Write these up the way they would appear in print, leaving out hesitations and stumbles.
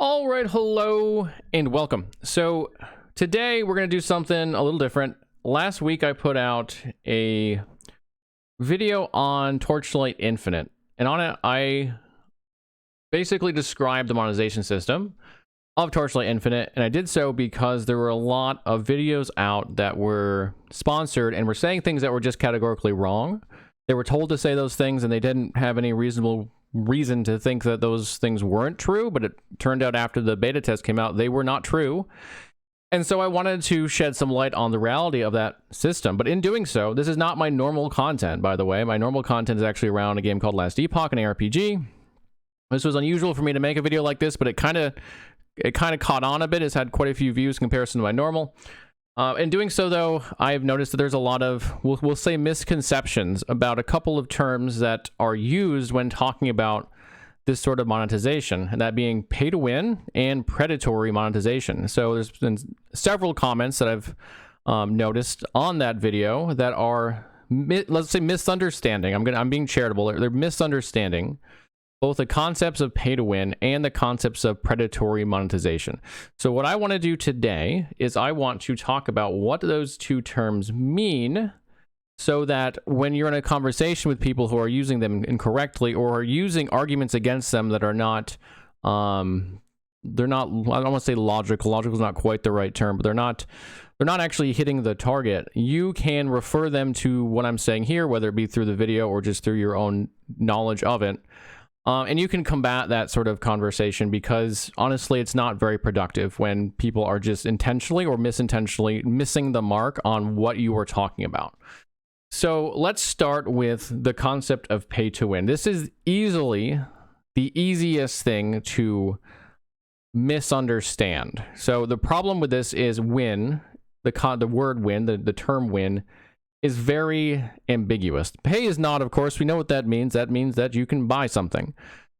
All right, hello and welcome. So today we're going to do something a little different. Last week I put out a video on Torchlight Infinite, and on it I basically described the monetization system of Torchlight Infinite, and I did so because there were a lot of videos out that were sponsored and were saying things that were just categorically wrong. They were told to say those things and they didn't have any reasonable reason to think that those things weren't true, but it turned out after the beta test came out they were not true. And so I wanted to shed some light on the reality of that system. But in doing so, this is not my normal content, by the way. My normal content is actually around a game called Last Epoch, an ARPG. This was unusual for me to make a video like this, but it kind of caught on a bit. It's had quite a few views in comparison to my normal. In doing so, though, I've noticed that there's a lot of, we'll say, misconceptions about a couple of terms that are used when talking about this sort of monetization, and that being pay to win and predatory monetization. So there's been several comments that I've noticed on that video that are, let's say, misunderstanding. I'm being charitable. They're misunderstanding both the concepts of pay to win and the concepts of predatory monetization. So what I want to do today is I want to talk about what those two terms mean, so that when you're in a conversation with people who are using them incorrectly or are using arguments against them that are not, they're not, I don't want to say logical. Logical is not quite the right term, but they're not actually hitting the target. You can refer them to what I'm saying here, whether it be through the video or just through your own knowledge of it. And you can combat that sort of conversation, because honestly, it's not very productive when people are just intentionally or misintentionally missing the mark on what you are talking about. So let's start with the concept of pay to win. This is easily the easiest thing to misunderstand. So the problem with this is win, the word win, the term win, is very ambiguous. Pay is not, of course, we know what that means. That means that you can buy something.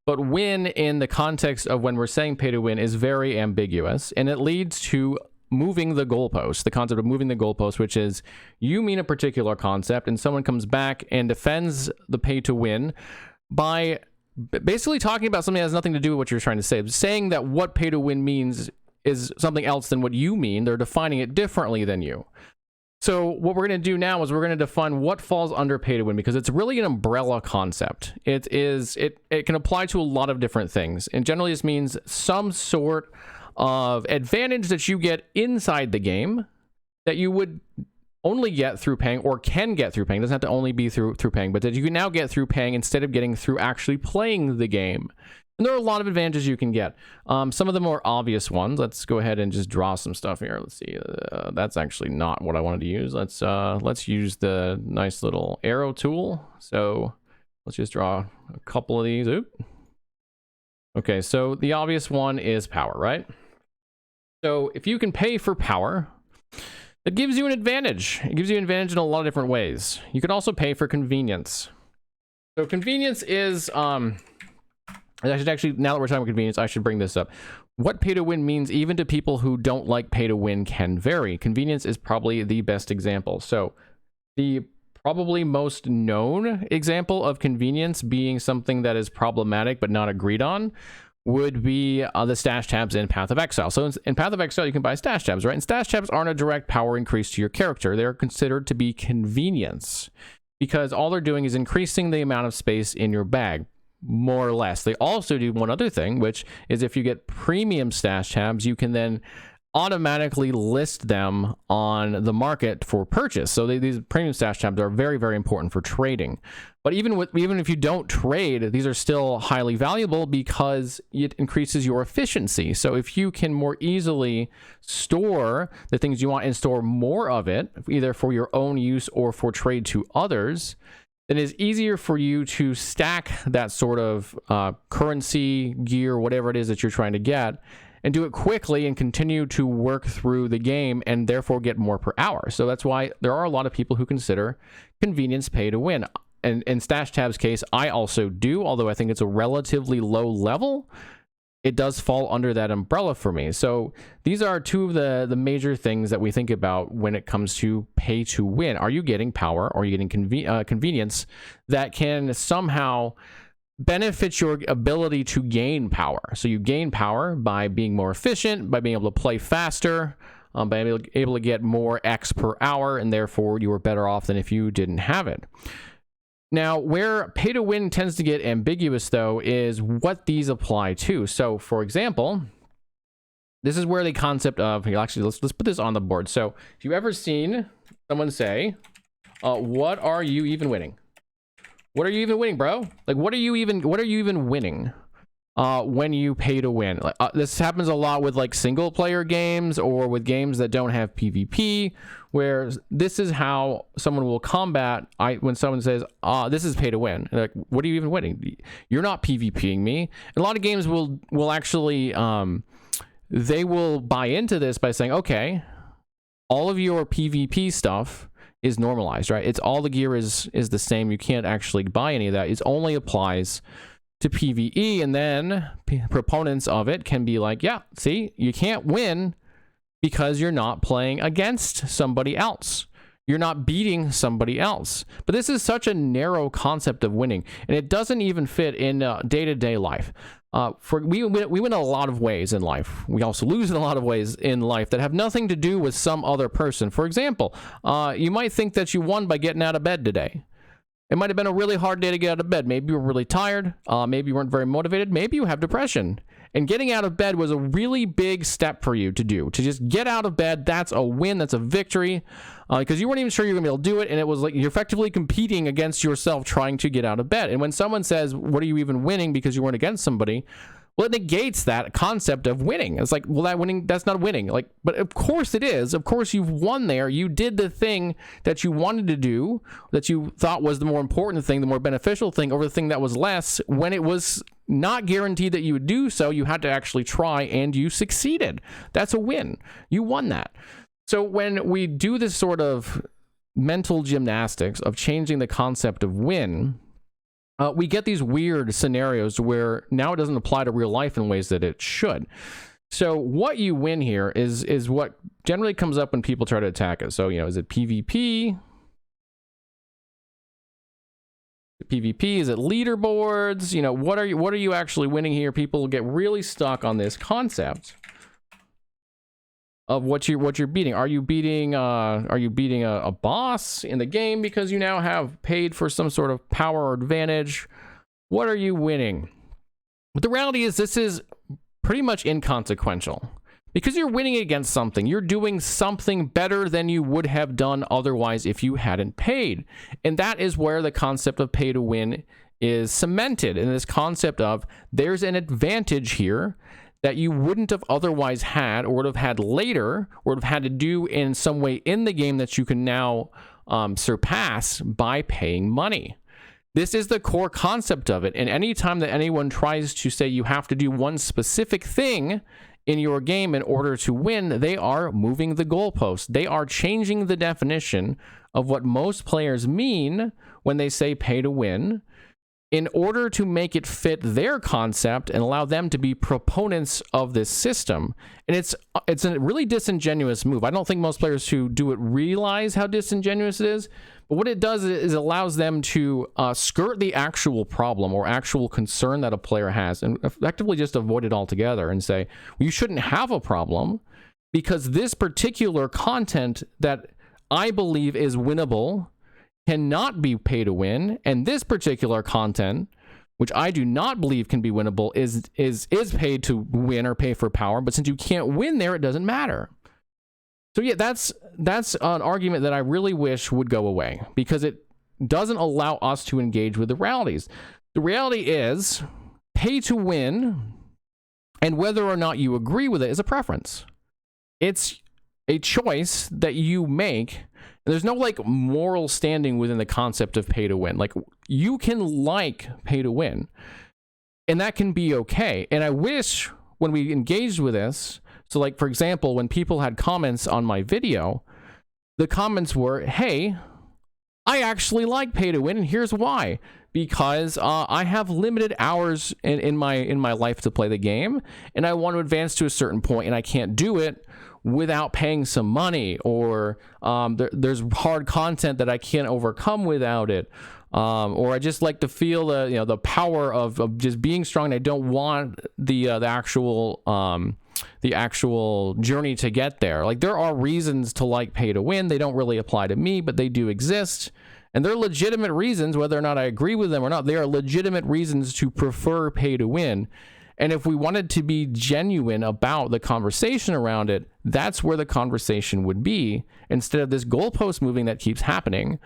But win, in the context of when we're saying pay to win, is very ambiguous, and it leads to moving the goalpost, the concept of moving the goalpost, which is you mean a particular concept and someone comes back and defends the pay to win by basically talking about something that has nothing to do with what you're trying to say, saying that what pay to win means is something else than what you mean. They're defining it differently than you. So what we're going to do now is we're going to define what falls under pay to win, because it's really an umbrella concept. It can apply to a lot of different things, and generally this means some sort of advantage that you get inside the game that you would only get through paying, or can get through paying. It doesn't have to only be through paying, but that you can now get through paying instead of getting through actually playing the game. And there are a lot of advantages you can get. Some of the more obvious ones, let's go ahead and just draw some stuff here. Let's see. That's actually not what I wanted to use. Let's use the nice little arrow tool. So let's just draw a couple of these. Oop. Okay, so the obvious one is power, right? So if you can pay for power, it gives you an advantage. It gives you an advantage in a lot of different ways. You could also pay for convenience. So convenience is, I should actually, now that we're talking about convenience, I should bring this up. What pay to win means, even to people who don't like pay to win, can vary. Convenience is probably the best example. So the probably most known example of convenience being something that is problematic but not agreed on would be the stash tabs in Path of Exile. So in Path of Exile, you can buy stash tabs, right? And stash tabs aren't a direct power increase to your character. They're considered to be convenience, because all they're doing is increasing the amount of space in your bag, more or less. They also do one other thing, which is if you get premium stash tabs, you can then automatically list them on the market for purchase. So these premium stash tabs are very, very important for trading. But even if you don't trade, these are still highly valuable because it increases your efficiency. So if you can more easily store the things you want and store more of it, either for your own use or for trade to others, then it's easier for you to stack that sort of currency, gear, whatever it is that you're trying to get, and do it quickly and continue to work through the game and therefore get more per hour. So that's why there are a lot of people who consider convenience pay to win. And in Stash Tab's case, I also do, although I think it's a relatively low level. It does fall under that umbrella for me. So these are two of the major things that we think about when it comes to pay to win. Are you getting power, or are you getting convenience that can somehow benefits your ability to gain power. So you gain power by being more efficient, by being able to play faster, by being able to get more X per hour, and therefore you were better off than if you didn't have it. Now, where pay to win tends to get ambiguous, though, is what these apply to. So, for example, this is where the concept of, actually, let's put this on the board. So, if you've ever seen someone say, what are you even winning? What are you even winning, bro? Like, what are you even winning when you pay to win? This happens a lot with like single player games or with games that don't have PvP, where this is how someone will combat when someone says, this is pay to win. Like, what are you even winning? You're not PvPing me. And a lot of games will actually, they will buy into this by saying, okay, all of your PvP stuff is normalized, right? It's all the gear is the same. You can't actually buy any of that. It only applies to PvE, and then proponents of it can be like, yeah, see, you can't win because you're not playing against somebody else. You're not beating somebody else. But this is such a narrow concept of winning, and it doesn't even fit in day-to-day life. We win a lot of ways in life. We also lose in a lot of ways in life that have nothing to do with some other person. For example, you might think that you won by getting out of bed today. It might have been a really hard day to get out of bed. Maybe you were really tired. Maybe you weren't very motivated. Maybe you have depression. And getting out of bed was a really big step for you to do. To just get out of bed, that's a win. That's a victory. Because you weren't even sure you were going to be able to do it. And it was like you're effectively competing against yourself trying to get out of bed. And when someone says, what are you even winning because you weren't against somebody? Well, it negates that concept of winning. It's like, well, that's not winning. Like, but of course it is. Of course you've won there. You did the thing that you wanted to do, that you thought was the more important thing, the more beneficial thing, over the thing that was less. When it was not guaranteed that you would do so, you had to actually try, and you succeeded. That's a win. You won that. So when we do this sort of mental gymnastics of changing the concept of win, we get these weird scenarios where now it doesn't apply to real life in ways that it should. So what you win here is what generally comes up when people try to attack it. So, is it PvP? PvP? Is it leaderboards? What are you actually winning here? People get really stuck on this concept of what you're beating. Are you beating a boss in the game because you now have paid for some sort of power or advantage? What are you winning? But the reality is this is pretty much inconsequential. Because you're winning against something, you're doing something better than you would have done otherwise if you hadn't paid. And that is where the concept of pay to win is cemented, in this concept of there's an advantage here that you wouldn't have otherwise had, or would have had later, or would have had to do in some way in the game that you can now surpass by paying money. This is the core concept of it. And anytime that anyone tries to say you have to do one specific thing in your game in order to win, they are moving the goalpost. They are changing the definition of what most players mean when they say pay to win, in order to make it fit their concept and allow them to be proponents of this system. And it's a really disingenuous move. I don't think most players who do it realize how disingenuous it is. But what it does is it allows them to skirt the actual problem or actual concern that a player has, and effectively just avoid it altogether and say, well, you shouldn't have a problem because this particular content that I believe is winnable cannot be pay to win, and this particular content, which I do not believe can be winnable, is paid to win or pay for power. But since you can't win there, it doesn't matter. So yeah, that's an argument that I really wish would go away, because it doesn't allow us to engage with the realities. The reality is pay to win, and whether or not you agree with it is a preference. It's a choice that you make. There's no like moral standing within the concept of pay to win. Like, you can like pay to win, and that can be okay. And I wish when we engaged with this, so like, for example, when people had comments on my video, the comments were, hey, I actually like pay to win, and here's why. Because I have limited hours in my life to play the game, and I want to advance to a certain point, and I can't do it without paying some money, or there's hard content that I can't overcome without it, or I just like to feel the power of just being strong. And I don't want the actual journey to get there. Like, there are reasons to like pay to win. They don't really apply to me, but they do exist. And they're legitimate reasons, whether or not I agree with them or not. They are legitimate reasons to prefer pay to win. And if we wanted to be genuine about the conversation around it, that's where the conversation would be, instead of this goalpost moving that keeps happening,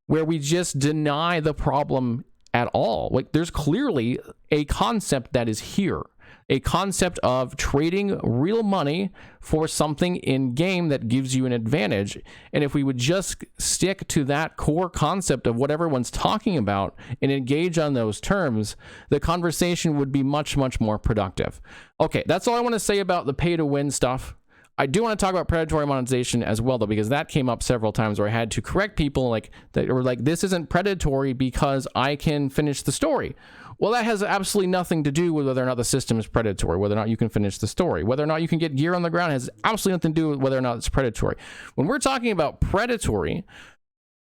where we just deny the problem at all. Like, there's clearly a concept that is here. A concept of trading real money for something in game that gives you an advantage. And if we would just stick to that core concept of what everyone's talking about and engage on those terms, the conversation would be much, much more productive. Okay, that's all I want to say about the pay to win stuff. I do want to talk about predatory monetization as well, though, because that came up several times where I had to correct people that were like, this isn't predatory because I can finish the story. Well, that has absolutely nothing to do with whether or not the system is predatory, whether or not you can finish the story. Whether or not you can get gear on the ground has absolutely nothing to do with whether or not it's predatory. When we're talking about predatory,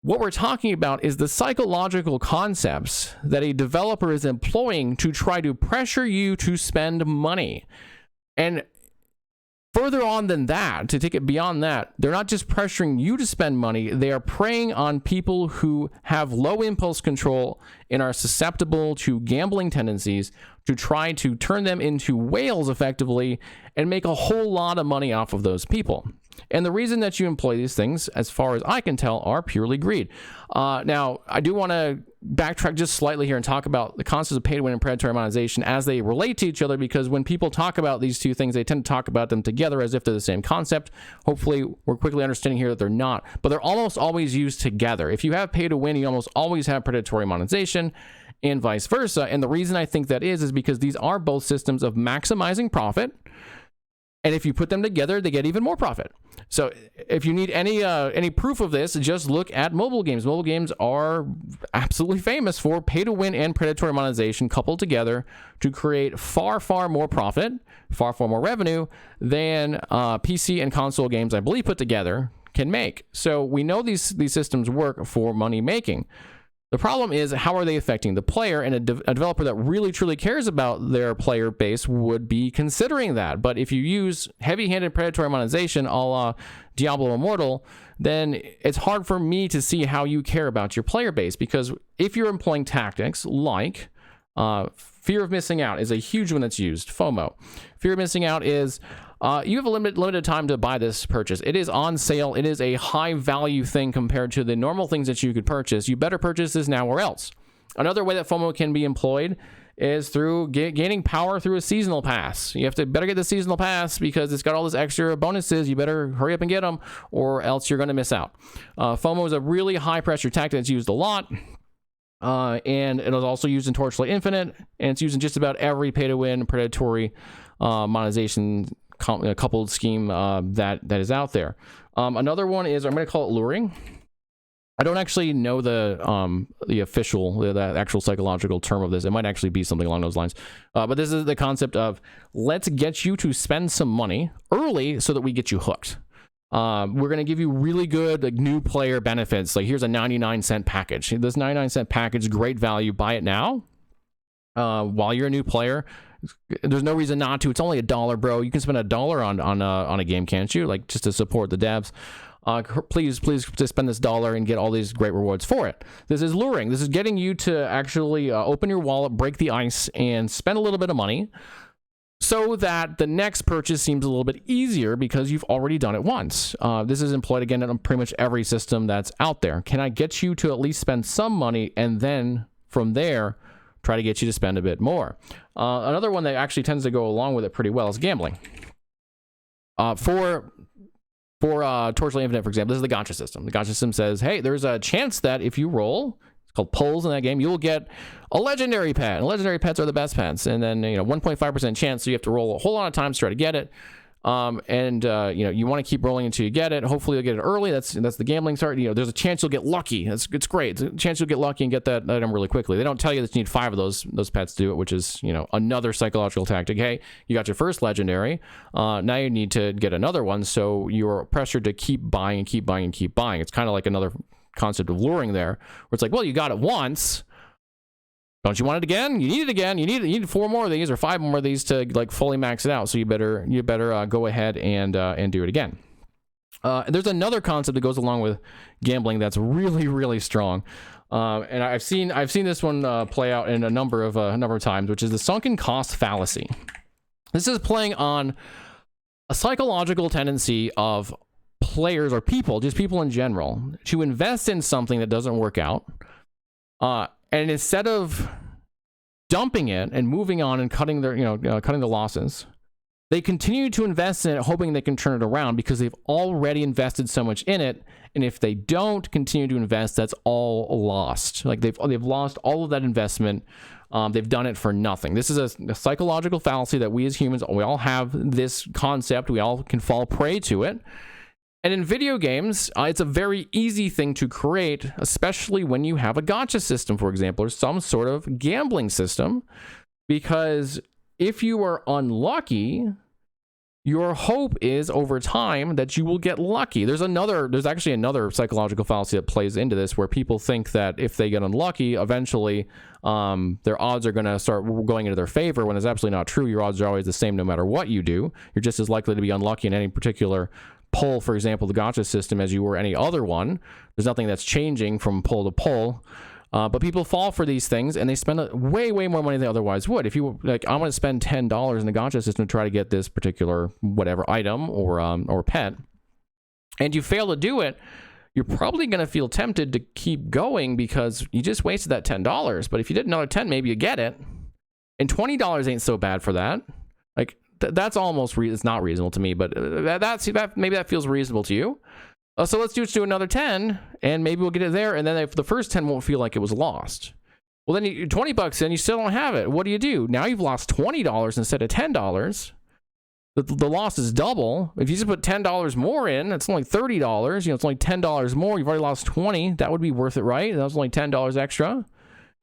what we're talking about is the psychological concepts that a developer is employing to try to pressure you to spend money. And further on than that, to take it beyond that, they're not just pressuring you to spend money, they are preying on people who have low impulse control and are susceptible to gambling tendencies to try to turn them into whales effectively and make a whole lot of money off of those people. And the reason that you employ these things, as far as I can tell, are purely greed. Now, I do want to backtrack just slightly here and talk about the concepts of pay to win and predatory monetization as they relate to each other, because when people talk about these two things, they tend to talk about them together as if they're the same concept. Hopefully, we're quickly understanding here that they're not, but they're almost always used together. If you have pay to win, you almost always have predatory monetization, and vice versa. And the reason I think that is because these are both systems of maximizing profit. And if you put them together, they get even more profit. So if you need any proof of this, just look at mobile games. Mobile games are absolutely famous for pay to win and predatory monetization coupled together to create far, far more profit, far, far more revenue than PC and console games, I believe, put together can make. So we know these systems work for money making. The problem is, how are they affecting the player? And a developer that really, truly cares about their player base would be considering that. But if you use heavy-handed predatory monetization a la Diablo Immortal, then it's hard for me to see how you care about your player base. Because if you're employing tactics like fear of missing out is a huge one that's used, FOMO. Fear of missing out is you have a limited time to buy this purchase. It is on sale. It is a high value thing compared to the normal things that you could purchase. You better purchase this now or else. Another way that FOMO can be employed is through gaining power through a seasonal pass. You have to better get the seasonal pass because it's got all this extra bonuses. You better hurry up and get them or else you're going to miss out. FOMO is a really high pressure tactic that's used a lot. And it was also used in Torchlight Infinite, and it's used in just about every pay to win predatory monetization coupled scheme that is out there. Another one is, I'm going to call it luring. I don't actually know the official, the actual psychological term of this. It might actually be something along those lines. But this is the concept of, let's get you to spend some money early so that we get you hooked. We're going to give you really good new player benefits. Like, here's a 99-cent package. This 99-cent package, great value. Buy it now while you're a new player. There's no reason not to. It's only $1, bro. You can spend $1 on a game, can't you? Like, just to support the devs. Please just spend this $1 and get all these great rewards for it. This is luring. This is getting you to actually open your wallet, break the ice, and spend a little bit of money so that the next purchase seems a little bit easier because you've already done it once. This is employed, again, in pretty much every system that's out there. Can I get you to at least spend some money, and then from there, try to get you to spend a bit more? Another one that actually tends to go along with it pretty well is gambling. For Torchlight Infinite, for example, this is the gauncho system. The gauncho system says, hey, there's a chance that if you roll, it's called pulls in that game, you'll get a legendary pet. And legendary pets are the best pets. And then, 1.5% chance, so you have to roll a whole lot of times to try to get it. You want to keep rolling until you get it. Hopefully you'll get it early. That's the gambling start. There's a chance you'll get lucky. It's great. It's a chance you'll get lucky and get that item really quickly. They don't tell you that you need 5 of those pets to do it, which is, another psychological tactic. Hey, you got your first legendary. Now you need to get another one. So you're pressured to keep buying and keep buying and keep buying. It's kind of like another concept of luring there, where it's like, well, you got it once. Don't you want it again? You need it again. You need 4 more of these or 5 more of these to like fully max it out. So you better go ahead and do it again. There's another concept that goes along with gambling that's really, really strong, and I've seen this one play out in a number of times, which is the sunken cost fallacy. This is playing on a psychological tendency of players or people, just people in general, to invest in something that doesn't work out, and instead of dumping it and moving on and cutting the losses, they continue to invest in it, hoping they can turn it around because they've already invested so much in it. And if they don't continue to invest, that's all lost. Like they've lost all of that investment. They've done it for nothing. This is a psychological fallacy that we as humans, we all have this concept. We all can fall prey to it. And in video games, it's a very easy thing to create, especially when you have a gacha system, for example, or some sort of gambling system, because if you are unlucky, your hope is over time that you will get lucky. There's actually another psychological fallacy that plays into this, where people think that if they get unlucky, eventually their odds are going to start going into their favor, when it's absolutely not true. Your odds are always the same no matter what you do. You're just as likely to be unlucky in any particular pull, for example, the gacha system, as you were any other one. There's nothing that's changing from pull to pull. But people fall for these things and they spend way more money than they otherwise would. If you like, I'm going to spend $10 in the gacha system to try to get this particular whatever item or pet, and you fail to do it, you're probably going to feel tempted to keep going because you just wasted that $10. But if you did another 10, maybe you get it, and $20 ain't so bad for that. Like that's almost it's not reasonable to me, but maybe that feels reasonable to you. So let's do another 10, and maybe we'll get it there, and then if the first 10 won't feel like it was lost. Well, then you're $20 in, you still don't have it. What do? Now you've lost $20 instead of $10. The loss is double. If you just put $10 more in, it's only $30. It's only $10 more. You've already lost $20. That would be worth it, right? That was only $10 extra. And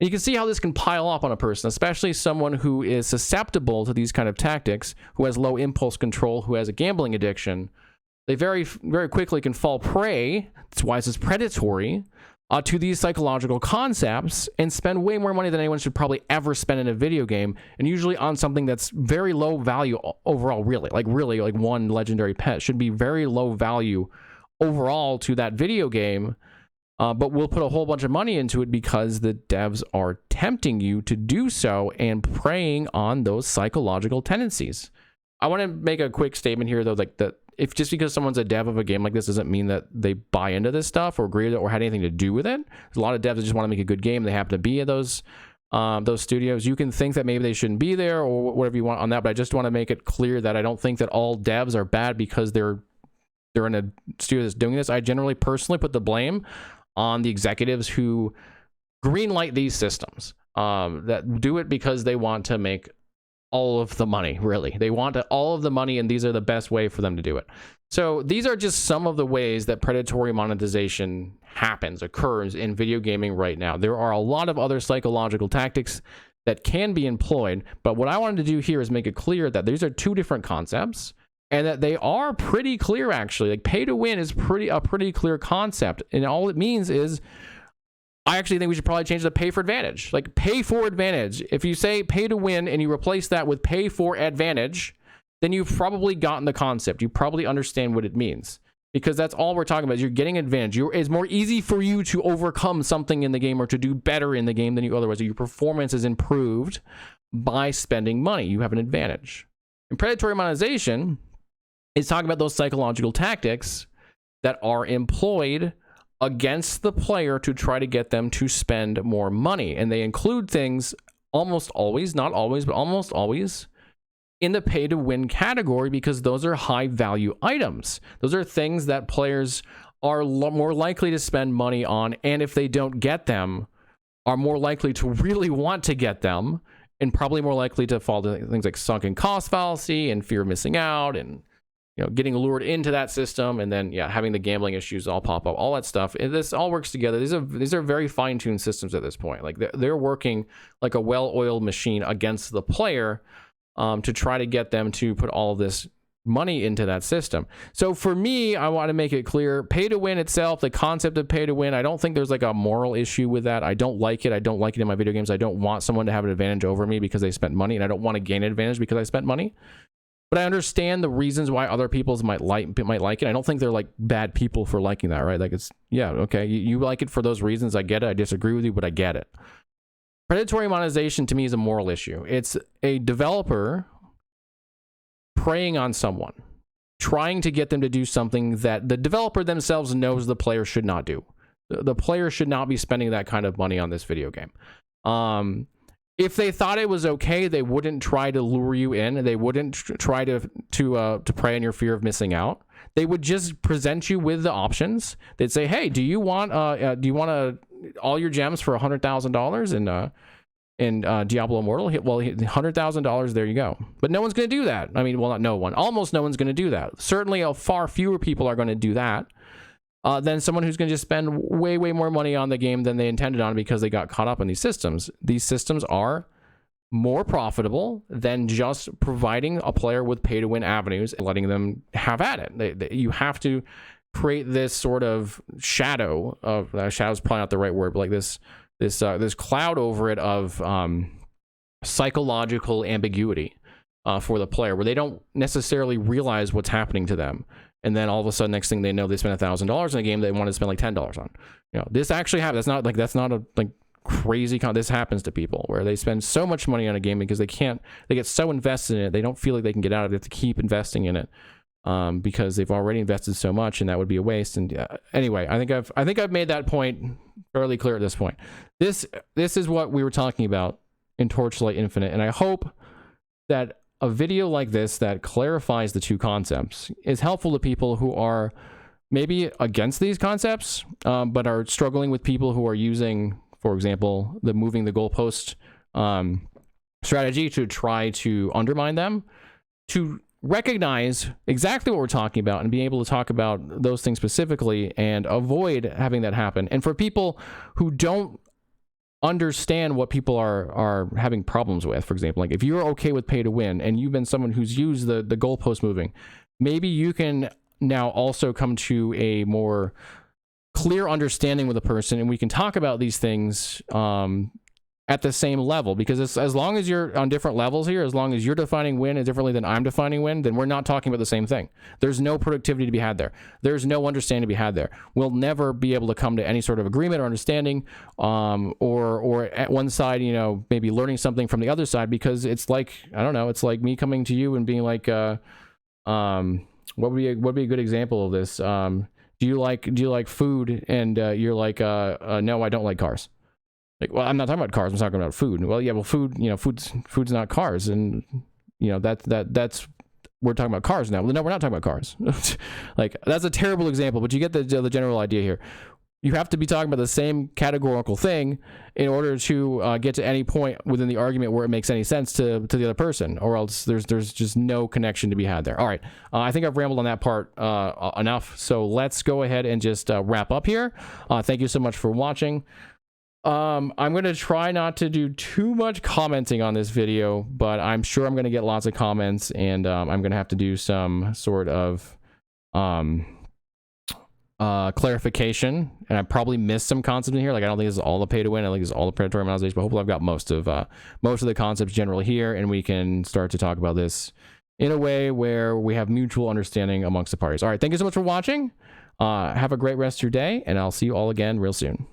you can see how this can pile up on a person, especially someone who is susceptible to these kind of tactics, who has low impulse control, who has a gambling addiction. They very, very quickly can fall prey, that's why this is predatory, to these psychological concepts and spend way more money than anyone should probably ever spend in a video game, and usually on something that's very low value overall, really. Like one legendary pet should be very low value overall to that video game, but we'll put a whole bunch of money into it because the devs are tempting you to do so and preying on those psychological tendencies. I want to make a quick statement here, though, like that. If just because someone's a dev of a game like this doesn't mean that they buy into this stuff or agree with it or had anything to do with it. There's a lot of devs that just want to make a good game. They happen to be at those studios. You can think that maybe they shouldn't be there or whatever you want on that, but I just want to make it clear that I don't think that all devs are bad because they're in a studio that's doing this. I generally personally put the blame on the executives who greenlight these systems, that do it because they want to make all of the money. Really, they want all of the money, and these are the best way for them to do it. So these are just some of the ways that predatory monetization occurs in video gaming right now. There are a lot of other psychological tactics that can be employed, but what I wanted to do here is make it clear that these are two different concepts and that they are pretty clear. Actually, like pay to win is a pretty clear concept, and all it means is, I actually think we should probably change the pay for advantage. Like pay for advantage. If you say pay to win and you replace that with pay for advantage, then you've probably gotten the concept. You probably understand what it means, because that's all we're talking about. Is you're getting advantage. It's more easy for you to overcome something in the game or to do better in the game than you otherwise do. Your performance is improved by spending money. You have an advantage. And predatory monetization is talking about those psychological tactics that are employed against the player to try to get them to spend more money. And they include things almost always, not always, but almost always in the pay to win category, because those are high value items. Those are things that players are more likely to spend money on, and if they don't get them, are more likely to really want to get them, and probably more likely to fall to things like sunken cost fallacy and fear of missing out, and getting lured into that system, and then having the gambling issues all pop up, all that stuff. This all works together. These are very fine-tuned systems at this point. Like they're working like a well-oiled machine against the player, to try to get them to put all of this money into that system. So for me, I want to make it clear, pay to win itself, the concept of pay to win, I don't think there's like a moral issue with that. I don't like it. I don't like it in my video games. I don't want someone to have an advantage over me because they spent money, and I don't want to gain an advantage because I spent money. But I understand the reasons why other people might like it. I don't think they're like bad people for liking that, right? Like it's, yeah, okay, you like it for those reasons. I get it. I disagree with you, but I get it. Predatory monetization to me is a moral issue. It's a developer preying on someone, trying to get them to do something that the developer themselves knows the player should not do. The player should not be spending that kind of money on this video game. If they thought it was okay, they wouldn't try to lure you in. They wouldn't try to prey on your fear of missing out. They would just present you with the options. They'd say, "Hey, do you want all your gems for $100,000 in Diablo Immortal? Well, $100,000. There you go." But no one's going to do that. I mean, well, not no one. Almost no one's going to do that. Certainly, far fewer people are going to do that than someone who's going to just spend way more money on the game than they intended on because they got caught up in these systems. These systems are more profitable than just providing a player with pay-to-win avenues and letting them have at it. You have to create this sort of shadow of shadow's probably not the right word, but like this cloud over it of psychological ambiguity for the player, where they don't necessarily realize what's happening to them, and then all of a sudden, next thing they know, they spend $1,000 in a game they want to spend like $10 on. You know, this actually happens. That's not a like crazy this happens to people where they spend so much money on a game because they get so invested in it, they don't feel like they can get out of it. They have to keep investing in it because they've already invested so much, and that would be a waste. And anyway, I think I've made that point fairly clear at this point. This is what we were talking about in Torchlight Infinite, and I hope that a video like this that clarifies the two concepts is helpful to people who are maybe against these concepts, but are struggling with people who are using, for example, the moving the goalpost strategy to try to undermine them, to recognize exactly what we're talking about and being able to talk about those things specifically and avoid having that happen. And for people who don't understand what people are having problems with, for example, like if you're okay with pay to win and you've been someone who's used the goalpost moving, maybe you can now also come to a more clear understanding with a person, and we can talk about these things at the same level, because as long as you're on different levels here, as long as you're defining win differently than I'm defining win, then we're not talking about the same thing. There's no productivity to be had there. There's no understanding to be had there. We'll never be able to come to any sort of agreement or understanding, or at one side, you know, maybe learning something from the other side, because it's like, I don't know, it's like me coming to you and being like, what would be a good example of this? Do you like food? And you're like, no, I don't like cars. Like, well, I'm not talking about cars. I'm talking about food. Well, yeah, well, food, you know, food's not cars, and you know that's we're talking about cars now. Well, no, we're not talking about cars. Like, that's a terrible example, but you get the general idea here. You have to be talking about the same categorical thing in order to get to any point within the argument where it makes any sense to the other person, or else there's just no connection to be had there. All right, I think I've rambled on that part enough, so let's go ahead and just wrap up here. Thank you so much for watching. I'm going to try not to do too much commenting on this video, but I'm sure I'm going to get lots of comments, and I'm going to have to do some sort of clarification, and I probably missed some concepts in here. Like, I don't think this is all the pay to win. I think this is all the predatory monetization, but hopefully I've got most of the concepts generally here, and we can start to talk about this in a way where we have mutual understanding amongst the parties. All right, thank you so much for watching. Have a great rest of your day, and I'll see you all again real soon.